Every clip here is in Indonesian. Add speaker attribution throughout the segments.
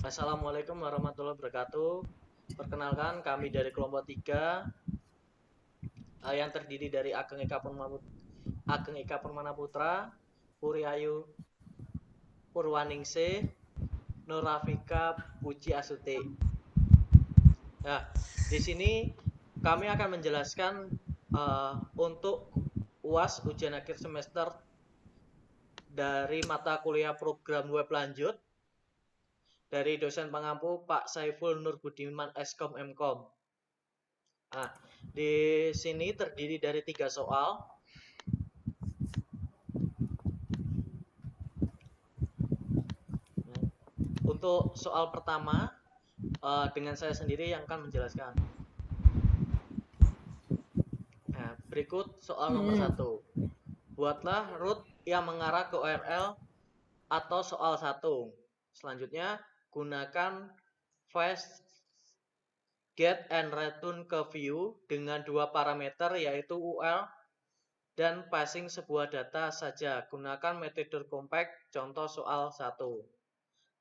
Speaker 1: Assalamualaikum warahmatullahi wabarakatuh. Perkenalkan, kami dari kelompok 3 yang terdiri dari Ageng Eka Permana Putra, Puriayu Purwaningsih, Nurafika Puji Astuti. Nah, di sini kami akan menjelaskan untuk UAS ujian akhir semester dari mata kuliah program web lanjut dari dosen pengampu Pak Saiful Nurbudiman Eskom Mkom. Nah, di sini terdiri dari 3 soal. Untuk soal pertama, dengan saya sendiri yang akan menjelaskan. Nah, berikut soal nomor 1. Buatlah root yang mengarah ke URL atau soal 1. Selanjutnya, gunakan fast get and return ke view dengan 2 parameter yaitu URL dan passing sebuah data saja. Gunakan metode compact, contoh soal 1.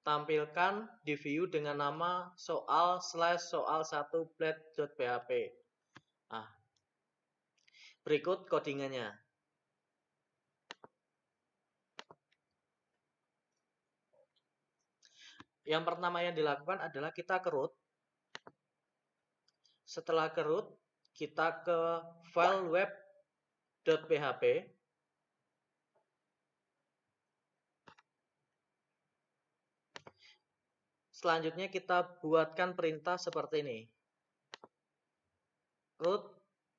Speaker 1: Tampilkan di view dengan nama soal/soal1blade.php. Nah, berikut codingannya. Yang pertama yang dilakukan adalah kita ke root. Setelah ke root, kita ke file web.php. Selanjutnya kita buatkan perintah seperti ini. Root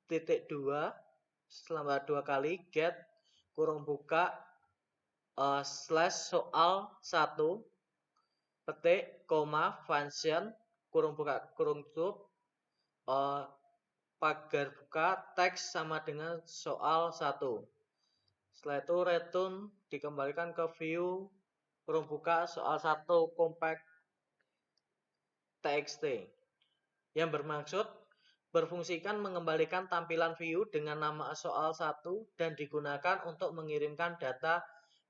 Speaker 1: .2 selama 2 kali get kurung buka /soal 1 petik koma function kurung buka kurung tutup pagar buka teks sama dengan soal 1. Setelah itu return dikembalikan ke view kurung buka soal 1 compact txt yang bermaksud berfungsikan mengembalikan tampilan view dengan nama soal 1 dan digunakan untuk mengirimkan data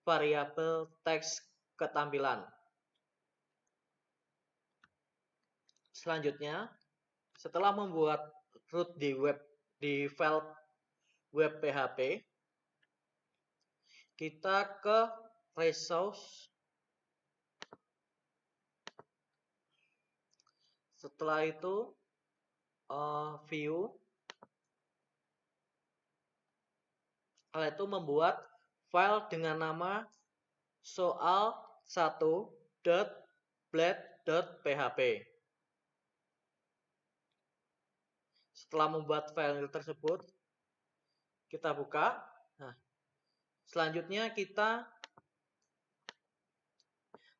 Speaker 1: variabel teks ke tampilan. Selanjutnya, setelah membuat root di file web PHP, kita ke resource. Setelah itu view. Setelah itu membuat file dengan nama soal1.blade.php. Setelah membuat file tersebut, kita buka. Nah, selanjutnya kita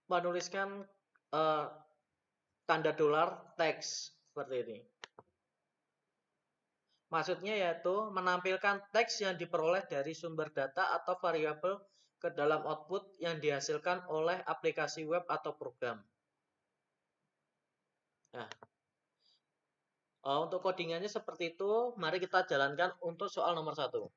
Speaker 1: menuliskan tanda dolar teks seperti ini. Maksudnya yaitu menampilkan teks yang diperoleh dari sumber data atau variabel ke dalam output yang dihasilkan oleh aplikasi web atau program. Nah, untuk codingannya seperti itu. Mari kita jalankan untuk soal nomor 1.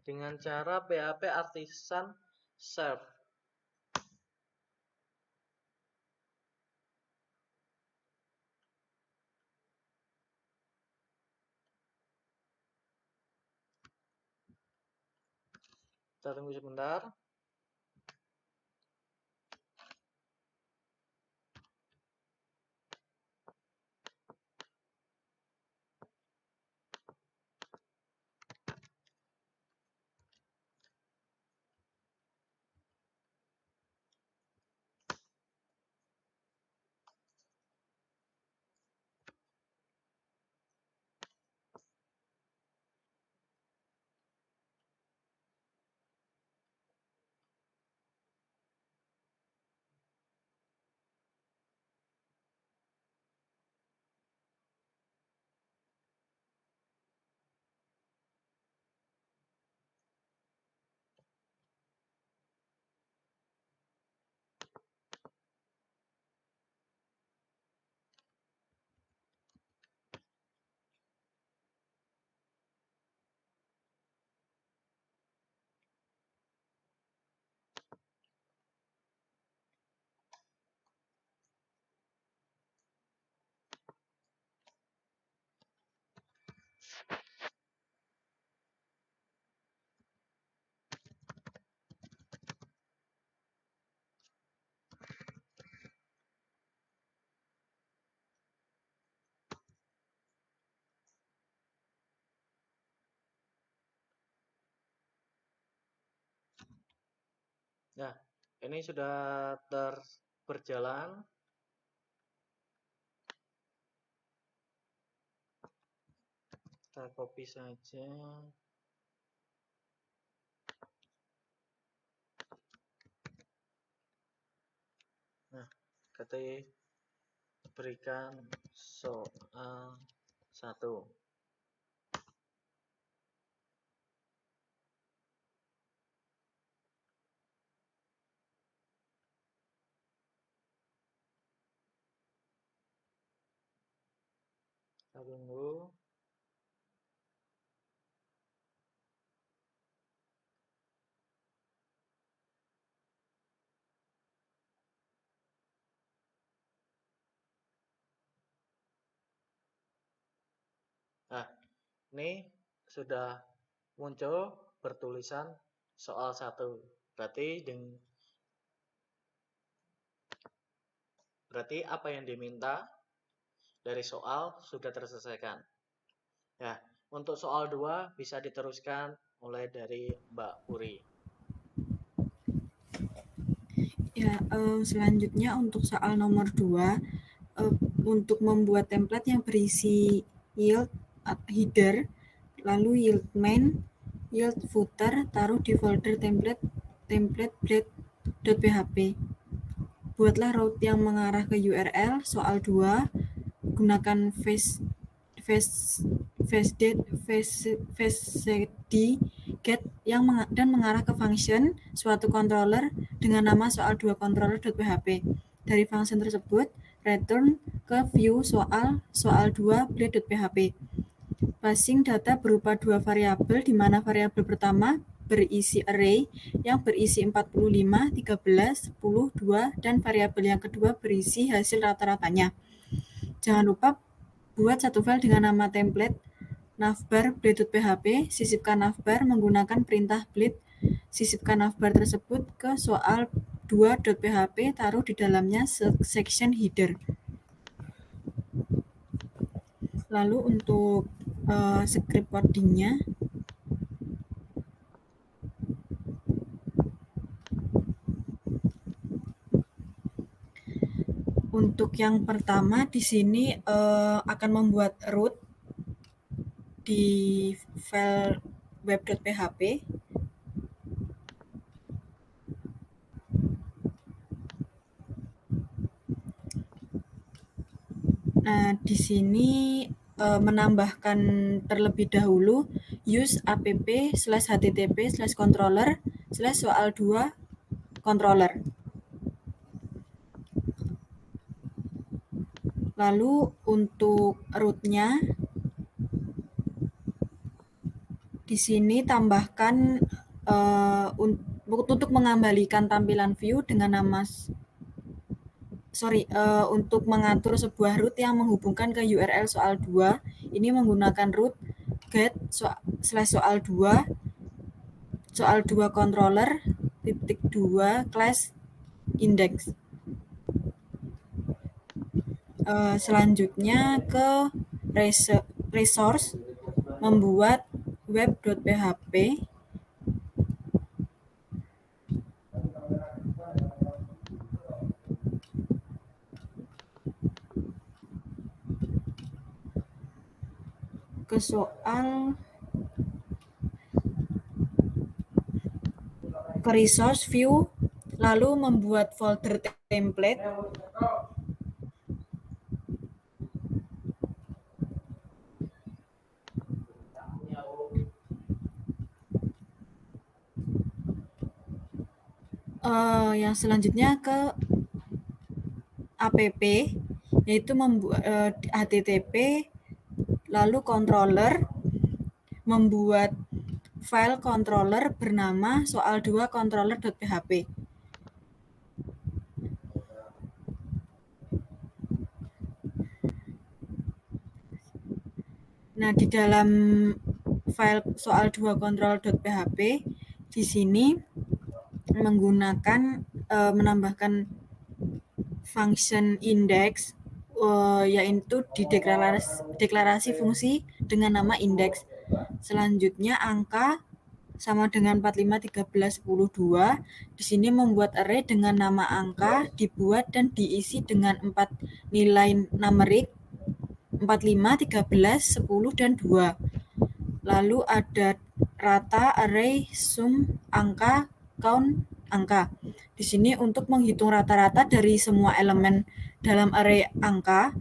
Speaker 1: Dengan cara PHP Artisan Serve. Kita tunggu sebentar. Nah, ini sudah berjalan. Kita copy saja. Nah, kita berikan soal 1. Kita tunggu. Nah, ini sudah muncul bertulisan soal 1. Berarti apa yang diminta dari soal sudah terselesaikan. Ya, untuk soal 2 bisa diteruskan mulai dari Mbak Puri.
Speaker 2: Ya, selanjutnya untuk soal nomor 2, untuk membuat template yang berisi yield header, lalu yield main, yield footer, taruh di folder template blade.php. Buatlah route yang mengarah ke URL. Soal 2, gunakan get yang dan mengarah ke function suatu controller dengan nama soal2 controller.php. Dari function tersebut, return ke view soal2 blade.php. Passing data berupa 2 variabel, di mana variabel pertama berisi array yang berisi 45, 13, 10, 2, dan variabel yang kedua berisi hasil rata-ratanya. Jangan lupa buat satu file dengan nama template navbar blade.php. Sisipkan navbar menggunakan perintah blade. Sisipkan navbar tersebut ke soal 2.php, taruh di dalamnya section header. Lalu untuk script codingnya, untuk yang pertama di sini akan membuat root di file web.php. Nah, di sini menambahkan terlebih dahulu use app/http/controller/soal2 controller. Lalu untuk rootnya di sini tambahkan untuk mengembalikan tampilan view dengan nama untuk mengatur sebuah root yang menghubungkan ke URL soal 2, ini menggunakan root get soal2 controller .2 class index. Selanjutnya ke resource, membuat web.php. Ke soal ke resource view, lalu membuat folder template. Yang selanjutnya ke app, yaitu membuat http, lalu controller, membuat file controller bernama soal2 controller.php. Nah, di dalam file soal2 controller.php di sini menggunakan menambahkan function index, yaitu di deklarasi fungsi dengan nama index. Selanjutnya angka sama dengan 45, 13, 10, 2. Di sini membuat array dengan nama angka dibuat dan diisi dengan 4 nilai numerik 45, 13, 10, dan 2. Lalu ada rata, array, sum, angka, count, angka. Di sini untuk menghitung rata-rata dari semua elemen dalam array angka,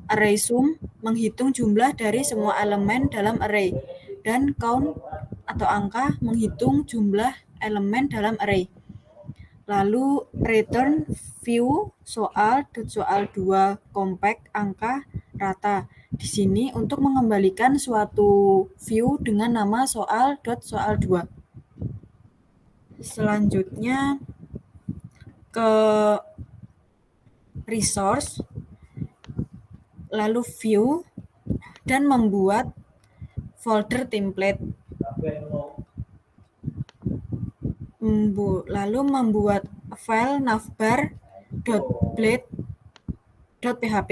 Speaker 2: array sum menghitung jumlah dari semua elemen dalam array, dan count atau angka menghitung jumlah elemen dalam array. Lalu return view soal soal 2 compact angka rata. Di sini untuk mengembalikan suatu view dengan nama soal soal 2. Selanjutnya ke resource, lalu view, dan membuat folder template. Lalu membuat file navbar.blade.php.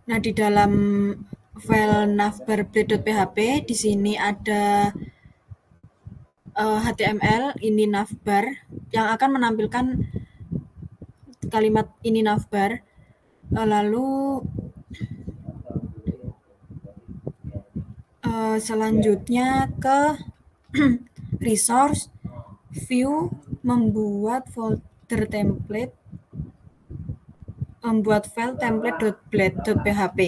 Speaker 2: Nah, di dalam file navbar.blade.php di sini ada HTML ini navbar yang akan menampilkan kalimat ini navbar. Lalu selanjutnya ke resource, view, membuat folder template, membuat file template.blade.php.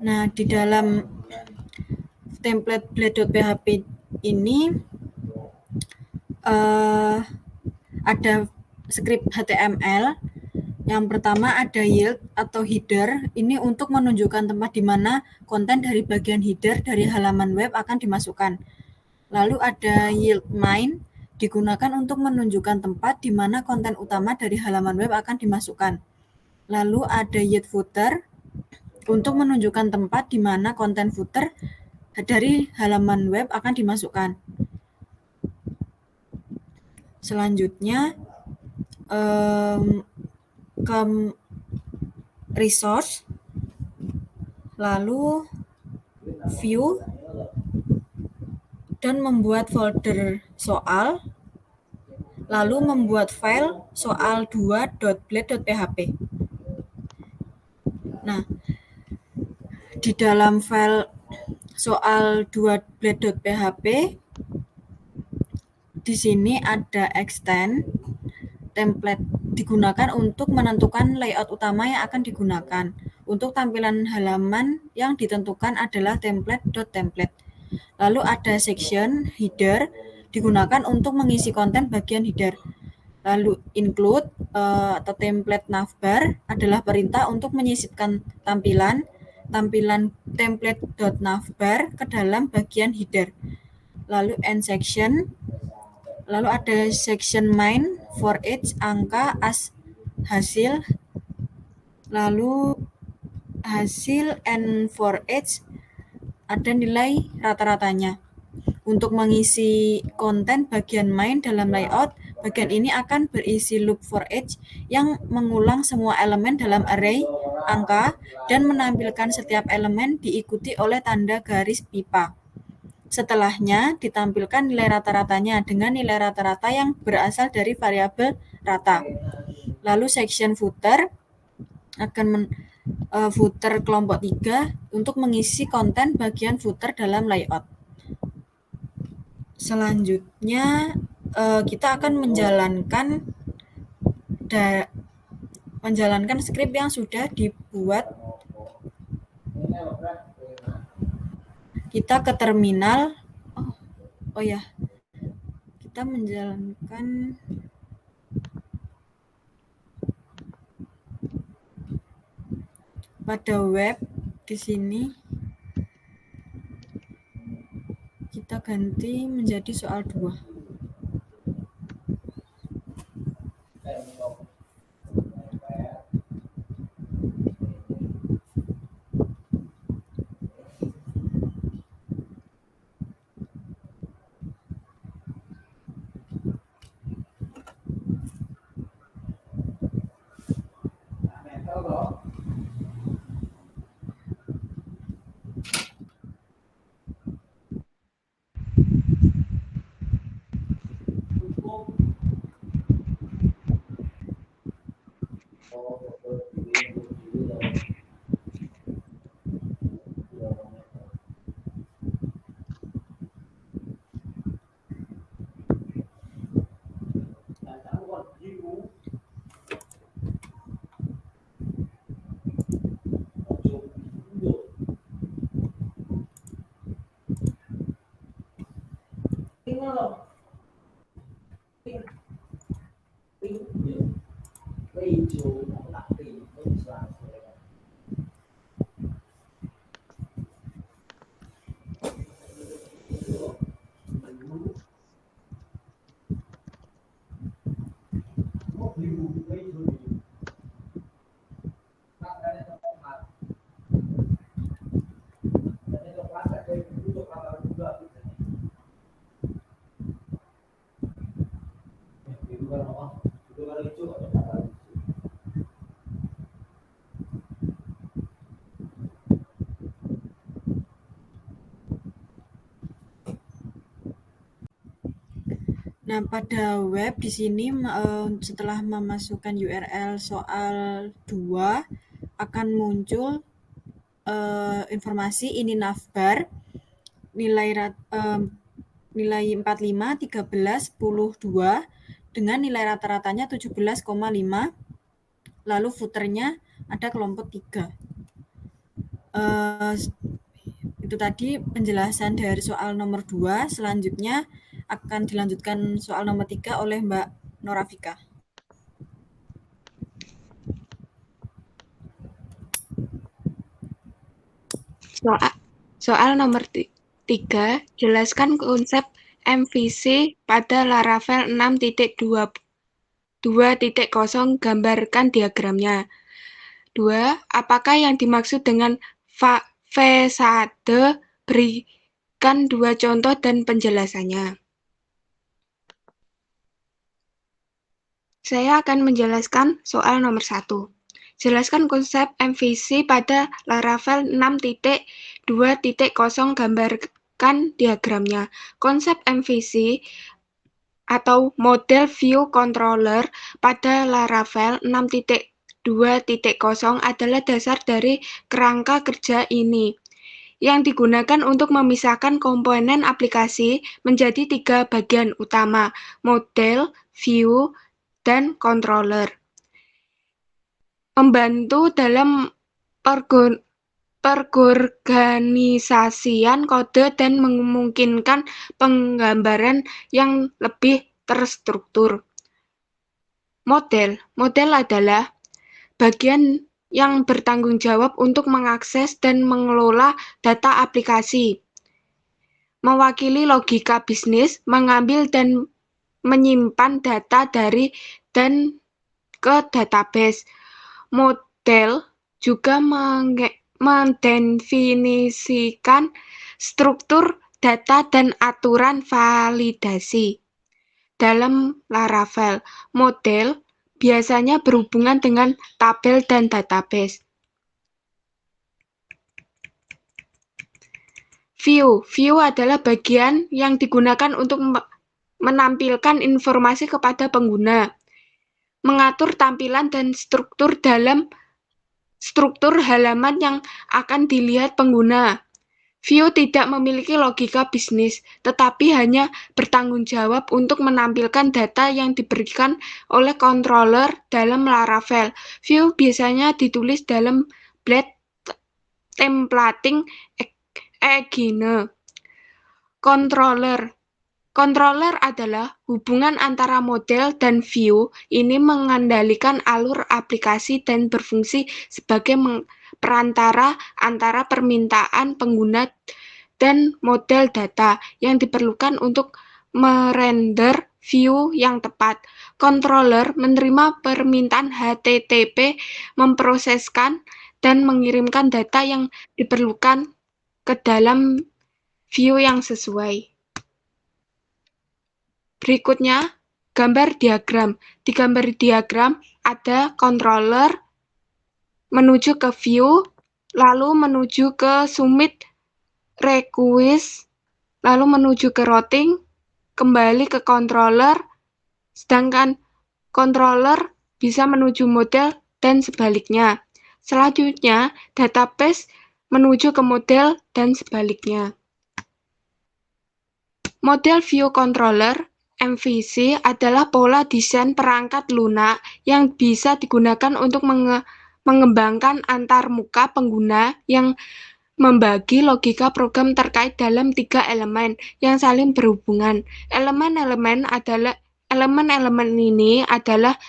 Speaker 2: Nah, di dalam template blade.php ini ada script HTML. Yang pertama ada yield atau header, ini untuk menunjukkan tempat di mana konten dari bagian header dari halaman web akan dimasukkan. Lalu ada yield main, digunakan untuk menunjukkan tempat di mana konten utama dari halaman web akan dimasukkan. Lalu ada yield footer, untuk menunjukkan tempat di mana konten footer dari halaman web akan dimasukkan. Selanjutnya ke resource, lalu view, dan membuat folder soal, lalu membuat file soal2.blade.php. Nah, di dalam file soal2.blade.php di sini ada extend template, digunakan untuk menentukan layout utama yang akan digunakan. Untuk tampilan halaman yang ditentukan adalah template.template. Lalu ada section header, digunakan untuk mengisi konten bagian header. Lalu include atau template navbar adalah perintah untuk menyisipkan tampilan template.navbar ke dalam bagian header. Lalu end section, lalu ada section main for each angka as hasil, lalu hasil and for each ada nilai rata-ratanya. Untuk mengisi konten bagian main dalam layout, bagian ini akan berisi loop for each yang mengulang semua elemen dalam array angka dan menampilkan setiap elemen diikuti oleh tanda garis pipa. Setelahnya ditampilkan nilai rata-ratanya dengan nilai rata-rata yang berasal dari variabel rata. Lalu section footer akan footer kelompok 3 untuk mengisi konten bagian footer dalam layout. Selanjutnya kita akan menjalankan script yang sudah dibuat. Kita ke terminal. Oh ya, kita menjalankan pada web. Di sini kita ganti menjadi soal 2. Nah, pada web di sini setelah memasukkan URL soal 2 akan muncul informasi ini navbar nilai 45, 13, 10, 2 dengan nilai rata-ratanya 17,5, lalu footernya ada kelompok 3. Itu tadi penjelasan dari soal nomor 2. Selanjutnya akan dilanjutkan soal nomor 3 oleh Mbak Norafika.
Speaker 3: Soal nomor 3, jelaskan konsep MVC pada Laravel 6.2.0, gambarkan diagramnya. 2. Apakah yang dimaksud dengan fasade? Berikan 2 contoh dan penjelasannya. Saya akan menjelaskan soal nomor 1. Jelaskan konsep MVC pada Laravel 6.2.0, gambarkan diagramnya. Konsep MVC atau model view controller pada Laravel 6.2.0 adalah dasar dari kerangka kerja ini, yang digunakan untuk memisahkan komponen aplikasi menjadi 3 bagian utama: model, view, dan controller. Membantu dalam perorganisasian kode dan memungkinkan penggambaran yang lebih terstruktur. Model adalah bagian yang bertanggung jawab untuk mengakses dan mengelola data aplikasi, mewakili logika bisnis, mengambil dan menyimpan data dari dan ke database. Model juga mendefinisikan struktur data dan aturan validasi. Dalam Laravel, model biasanya berhubungan dengan tabel dan database. View adalah bagian yang digunakan untuk menampilkan informasi kepada pengguna, mengatur tampilan dan struktur halaman yang akan dilihat pengguna. View tidak memiliki logika bisnis, tetapi hanya bertanggung jawab untuk menampilkan data yang diberikan oleh controller dalam Laravel. View biasanya ditulis dalam blade templating Egine. Controller adalah hubungan antara model dan view. Ini mengendalikan alur aplikasi dan berfungsi sebagai perantara antara permintaan pengguna dan model data yang diperlukan untuk merender view yang tepat. Controller menerima permintaan HTTP, memproseskan, dan mengirimkan data yang diperlukan ke dalam view yang sesuai. Berikutnya, gambar diagram. Di gambar diagram ada controller menuju ke view, lalu menuju ke submit request, lalu menuju ke routing, kembali ke controller, sedangkan controller bisa menuju model dan sebaliknya. Selanjutnya, database menuju ke model dan sebaliknya. Model View Controller MVC adalah pola desain perangkat lunak yang bisa digunakan untuk mengembangkan antarmuka pengguna yang membagi logika program terkait dalam 3 elemen yang saling berhubungan. Elemen-elemen ini adalah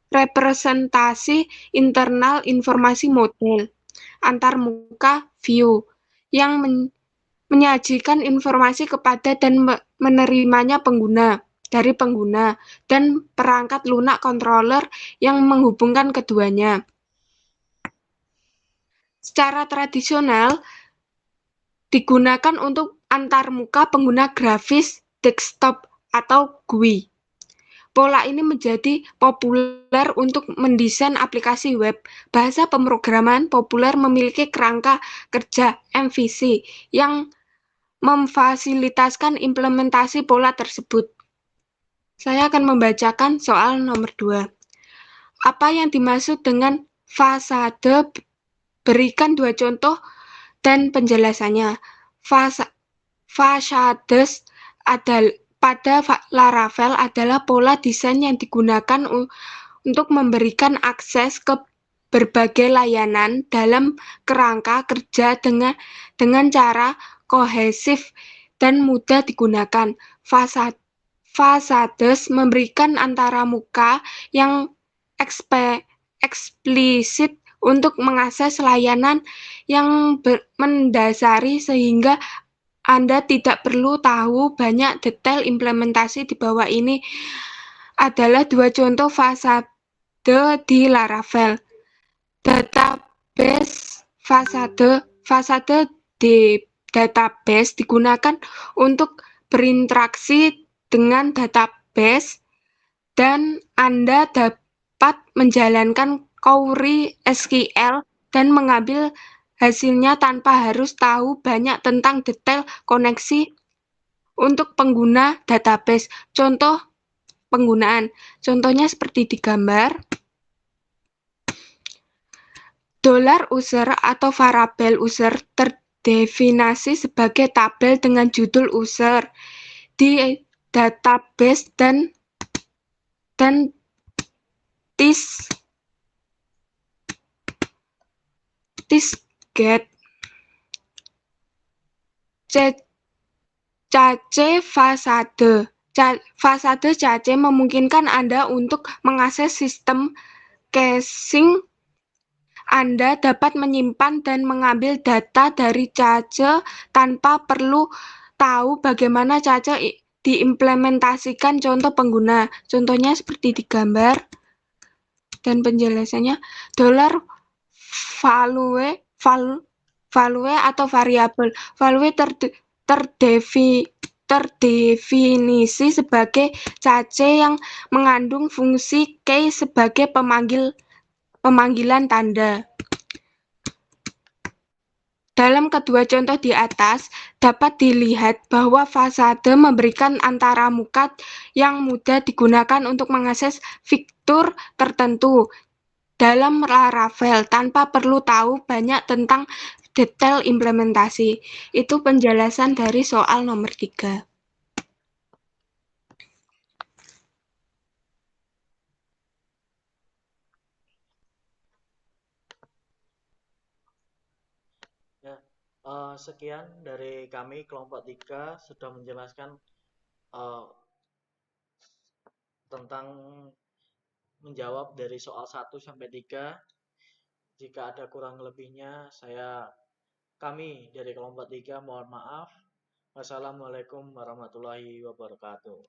Speaker 3: representasi internal informasi model antarmuka view yang menyajikan informasi kepada dan menerimanya dari pengguna dan perangkat lunak controller yang menghubungkan keduanya. Secara tradisional digunakan untuk antarmuka pengguna grafis desktop atau GUI. Pola ini menjadi populer untuk mendesain aplikasi web. Bahasa pemrograman populer memiliki kerangka kerja MVC yang memfasilitasi implementasi pola tersebut. Saya akan membacakan soal nomor 2. Apa yang dimaksud dengan fasade? Berikan 2 contoh dan penjelasannya. Fasades pada Laravel adalah pola desain yang digunakan untuk memberikan akses ke berbagai layanan dalam kerangka kerja dengan cara kohesif dan mudah digunakan. Fasades memberikan antarmuka yang eksplisit untuk mengakses layanan yang mendasari sehingga Anda tidak perlu tahu banyak detail implementasi. Di bawah ini adalah 2 contoh fasade di Laravel. Database fasade di database digunakan untuk berinteraksi dengan database dan Anda dapat menjalankan query SQL dan mengambil hasilnya tanpa harus tahu banyak tentang detail koneksi untuk pengguna database. Contoh penggunaan. Contohnya seperti di gambar. $user atau variabel user terdefinisi sebagai tabel dengan judul user di database dan get cache fasade. Fasade cache memungkinkan Anda untuk mengakses sistem caching. Anda dapat menyimpan dan mengambil data dari cache tanpa perlu tahu bagaimana cache diimplementasikan. Contoh pengguna. Contohnya seperti di gambar dan penjelasannya. Value atau variabel. Value terdefinisi sebagai cache yang mengandung fungsi key sebagai pemanggilan tanda. Dalam kedua contoh di atas, dapat dilihat bahwa fasade memberikan antarmuka yang mudah digunakan untuk mengakses fitur tertentu dalam Laravel tanpa perlu tahu banyak tentang detail implementasi. Itu penjelasan dari soal nomor 3.
Speaker 1: Sekian dari kami kelompok 3 sudah menjelaskan tentang menjawab dari soal 1 sampai 3. Jika ada kurang lebihnya, kami dari kelompok 3 mohon maaf. Wassalamualaikum warahmatullahi wabarakatuh.